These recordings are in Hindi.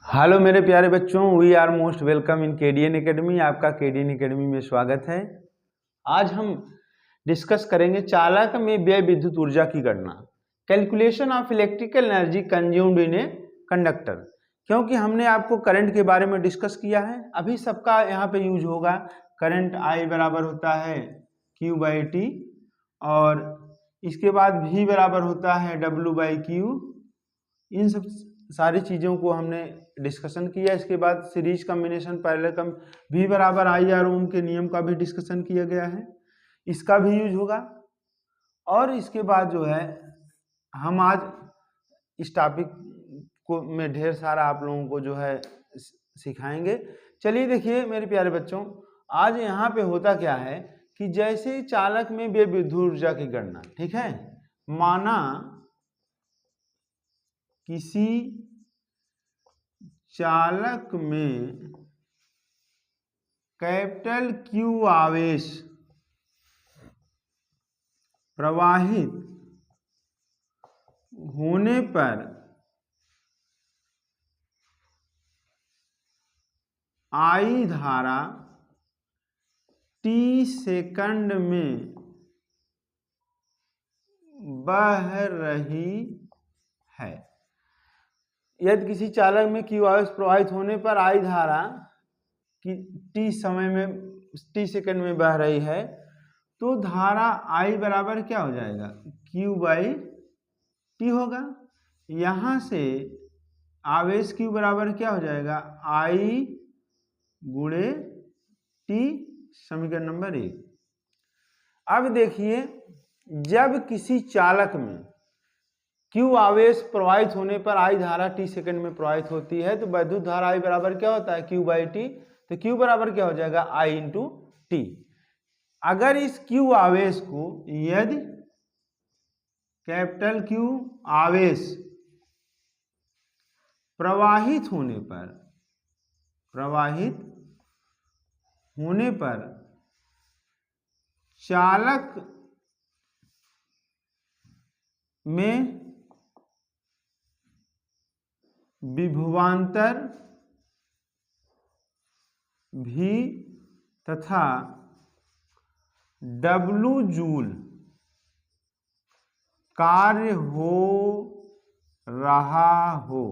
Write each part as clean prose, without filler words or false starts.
हेलो मेरे प्यारे बच्चों, we are most welcome in KDN academy. आपका केडीएन एकेडमी में स्वागत है। आज हम डिस्कस करेंगे चालक में व्यय विद्युत ऊर्जा की गणना, calculation of electrical energy consumed in a conductor. क्योंकि हमने आपको करंट के बारे में डिस्कस किया है, अभी सबका यहाँ पे यूज होगा। करंट आई बराबर होता है क्यू बाई टी, और इसके बाद वी बराबर होता है डब्ल्यू बाई क्यू। इन सब सारी चीज़ों को हमने डिस्कशन किया। इसके बाद सीरीज कम्बिनेशन पैरेलल कम वी बराबर आई आर ओम के नियम का भी डिस्कशन किया गया है, इसका भी यूज होगा। और इसके बाद जो है हम आज इस टॉपिक को में ढेर सारा आप लोगों को जो है सिखाएंगे। चलिए देखिए मेरे प्यारे बच्चों, आज यहाँ पे होता क्या है कि जैसे चालक में व्यय विद्युत ऊर्जा की गणना, ठीक है, माना किसी चालक में कैपिटल क्यू आवेश प्रवाहित होने पर आई धारा टी सेकंड में बह रही है। यदि किसी चालक में क्यू आवेश प्रवाहित होने पर आई धारा की टी समय में टी सेकंड में बह रही है, तो धारा आई बराबर क्या हो जाएगा, क्यू बाई टी होगा। यहाँ से आवेश क्यू बराबर क्या हो जाएगा, आई गुणे टी, समीकरण नंबर 1। अब देखिए, जब किसी चालक में क्यू आवेश प्रवाहित होने पर आई धारा टी सेकंड में प्रवाहित होती है, तो विद्युत धारा आई बराबर क्या होता है, क्यू बाई टी। तो क्यू बराबर क्या हो जाएगा, आई इंटू टी। अगर इस क्यू आवेश को, यदि कैपिटल क्यू आवेश प्रवाहित होने पर चालक में विभवांतर भी तथा डब्लू जूल कार्य हो रहा हो।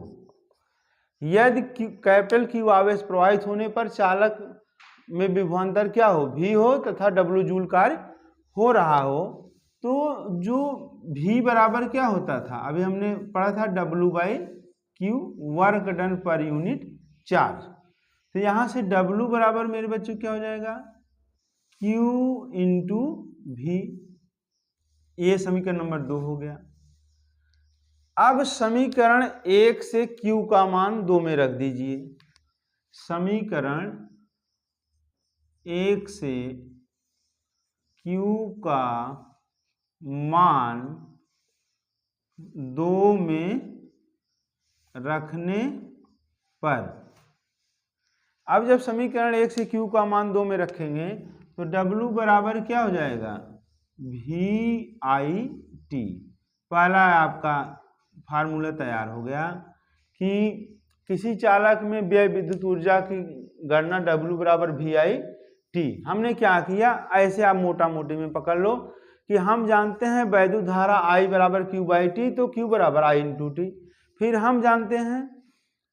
यदि कैपिटल क्यू आवेश प्रवाहित होने पर चालक में विभवांतर क्या हो, भी हो, तथा डब्लू जूल कार्य हो रहा हो, तो जो भी बराबर क्या होता था, अभी हमने पढ़ा था W by Q, work done पर यूनिट चार्ज। तो यहाँ से डब्लू बराबर मेरे बच्चों क्या हो जाएगा, क्यू इंटू भी। ये समीकरण नंबर 2 हो गया। अब समीकरण 1 से क्यू का मान 2 में रख दीजिए। समीकरण 1 से क्यू का मान 2 में रखने पर, अब जब समीकरण 1 से क्यू का मान 2 में रखेंगे तो डब्लू बराबर क्या हो जाएगा, वी आई टी। पहला आपका फार्मूला तैयार हो गया कि किसी चालक में व्यय विद्युत ऊर्जा की गणना डब्लू बराबर वी आई टी। हमने क्या किया, ऐसे आप मोटा मोटी में पकड़ लो कि हम जानते हैं वैद्युत धारा आई बराबर क्यू बाई टी, तो क्यू बराबर आई इंटू टी। फिर हम जानते हैं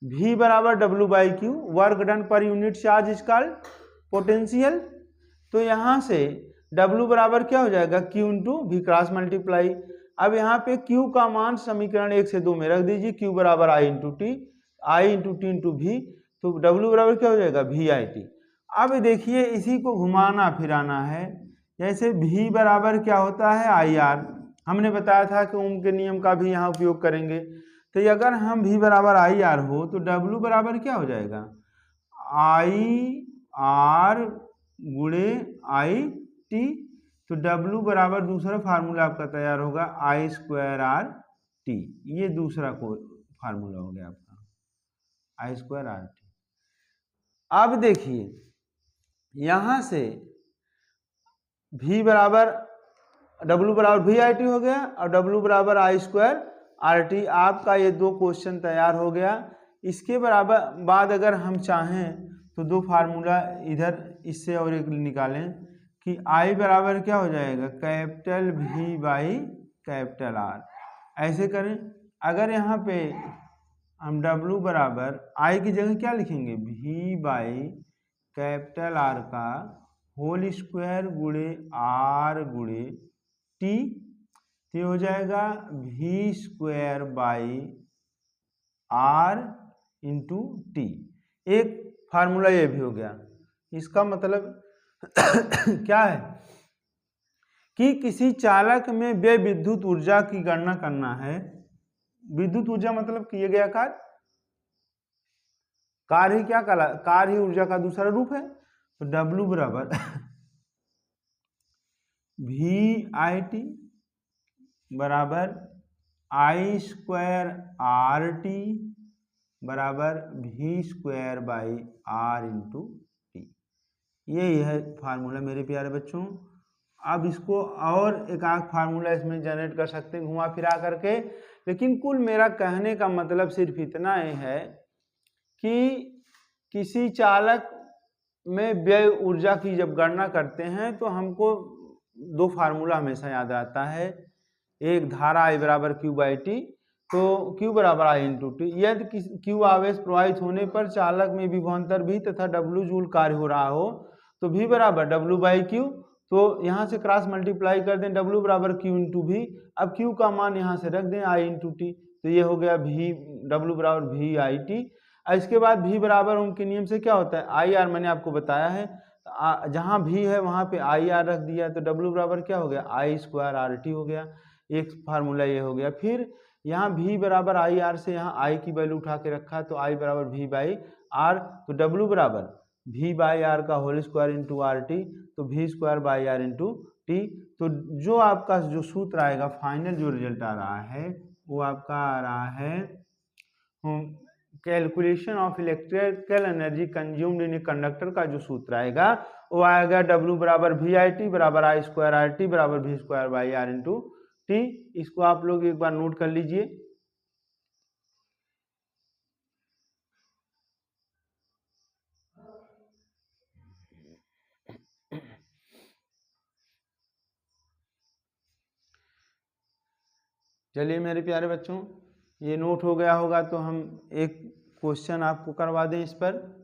V बराबर W by Q, work done पर unit charge is called potential. तो यहाँ से W बराबर क्या हो जाएगा, Q into V cross multiply. अब यहाँ पे Q का मान समीकरण 1 से 2 में रख दीजिए, Q बराबर आई इंटू टी, आई इंटू टी इंटू भी, तो W बराबर क्या हो जाएगा, वी आई टी। अब देखिए इसी को घुमाना फिराना है। जैसे V बराबर क्या होता है, आई आर। हमने बताया था कि ओम के नियम का भी यहाँ उपयोग करेंगे। तो अगर हम V बराबर आई आर हो तो W बराबर क्या हो जाएगा, आई आर गुणे आई टी। तो W बराबर दूसरा फार्मूला आपका तैयार होगा, आई स्क्वायर आर टी। ये दूसरा को फार्मूला हो गया आपका, आई स्क्वायर आर टी। अब देखिए यहां से V बराबर W बराबर वी आई टी हो गया और W बराबर आई स्क्वायर आर टी। आपका ये 2 क्वेश्चन तैयार हो गया। इसके बराबर बाद अगर हम चाहें तो दो फार्मूला इधर इससे और एक निकालें कि I बराबर क्या हो जाएगा, capital V by capital R। ऐसे करें, अगर यहाँ पे हम W बराबर I की जगह क्या लिखेंगे, V बाई कैपिटल R का होल स्क्वायर गुणे R गुणे T, ये हो जाएगा V square by R into T. एक फार्मूला ये भी हो गया। इसका मतलब क्या है कि किसी चालक में व्यय विद्युत ऊर्जा की गणना करना है। विद्युत ऊर्जा मतलब किए गया कार्य ही क्या कहला, कार्य ही ऊर्जा का दूसरा रूप है। तो W बराबर VIT बराबर I स्क्वायर RT बराबर V square by R into T. यही है फार्मूला मेरे प्यारे बच्चों। अब इसको और एक आध फार्मूला इसमें जनरेट कर सकते हैं घुमा फिरा करके, लेकिन कुल मेरा कहने का मतलब सिर्फ इतना ही है कि किसी चालक में व्यय ऊर्जा की जब गणना करते हैं तो हमको दो फार्मूला हमेशा याद रहता है। एक धारा I बराबर Q बाई टी, तो Q बराबर I इंटू टी। यदि Q आवेश प्रवाहित होने पर चालक में विभवांतर V तथा W जूल कार्य हो रहा हो तो V बराबर W बाई Q। तो यहाँ से क्रॉस मल्टीप्लाई कर दें, W बराबर Q इंटू V। अब Q का मान यहाँ से रख दें I इंटू टी, तो ये हो गया W बराबर VIT। इसके बाद V बराबर उनके नियम से क्या होता है IR, मैंने आपको बताया है। जहाँ V है वहाँ पे IR रख दिया, तो W बराबर क्या हो गया I स्क्वायर RT हो गया। एक फार्मूला ये हो गया। फिर यहाँ V बराबर IR से यहाँ I की वैल्यू उठा के रखा, तो I बराबर V बाई R। तो W बराबर V बाई R का होल स्क्वायर इंटू RT, तो V square by R into T. तो जो आपका जो सूत्र आएगा, फाइनल जो रिजल्ट आ रहा है वो आपका आ रहा है calculation of electrical energy consumed in a conductor का जो सूत्र आएगा वो आएगा W बराबर VIT बराबर I स्क्वायर RT बराबर V square by R into T. इसको आप लोग एक बार नोट कर लीजिए। चलिए मेरे प्यारे बच्चों, ये नोट हो गया होगा, तो हम एक क्वेश्चन आपको करवा दें इस पर।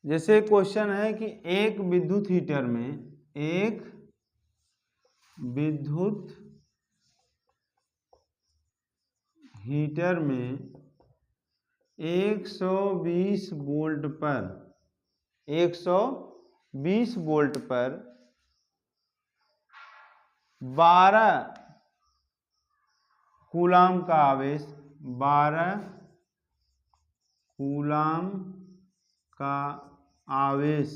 जैसे क्वेश्चन है कि एक विद्युत हीटर में 120 वोल्ट पर 12 कूलाम का आवेश 12 कूलाम का आवेश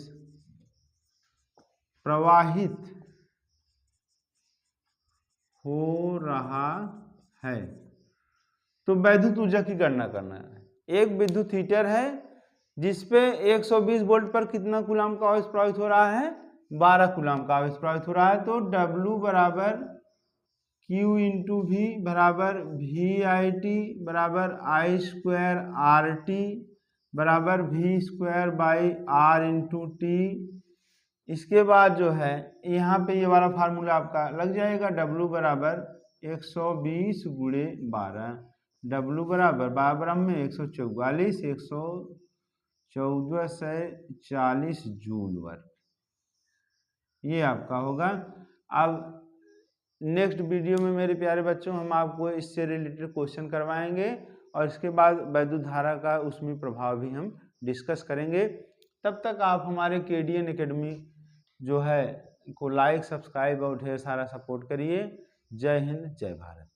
प्रवाहित हो रहा है, तो विद्युत ऊर्जा की गणना करना है। एक विद्युत हीटर है जिसपे 120 वोल्ट पर कितना कूलाम का आवेश प्रवाहित हो रहा है, 12 कूलाम का आवेश प्रवाहित हो रहा है। तो W बराबर Q इंटू V बराबर VIT बराबर I स्क्वायर RT बराबर V square by R into T. इसके बाद जो है यहाँ पे ये वाला फार्मूला आपका लग जाएगा, W बराबर 120 गुणे 12, W बराबर 12 में 144, 1440 जूल वर्ग, ये आपका होगा। अब नेक्स्ट वीडियो में मेरे प्यारे बच्चों हम आपको इससे रिलेटेड क्वेश्चन करवाएंगे और इसके बाद विद्युत धारा का उसमें प्रभाव भी हम डिस्कस करेंगे। तब तक आप हमारे KDN एकेडमी जो है को लाइक, सब्सक्राइब और ढेर सारा सपोर्ट करिए। जय हिंद, जय भारत।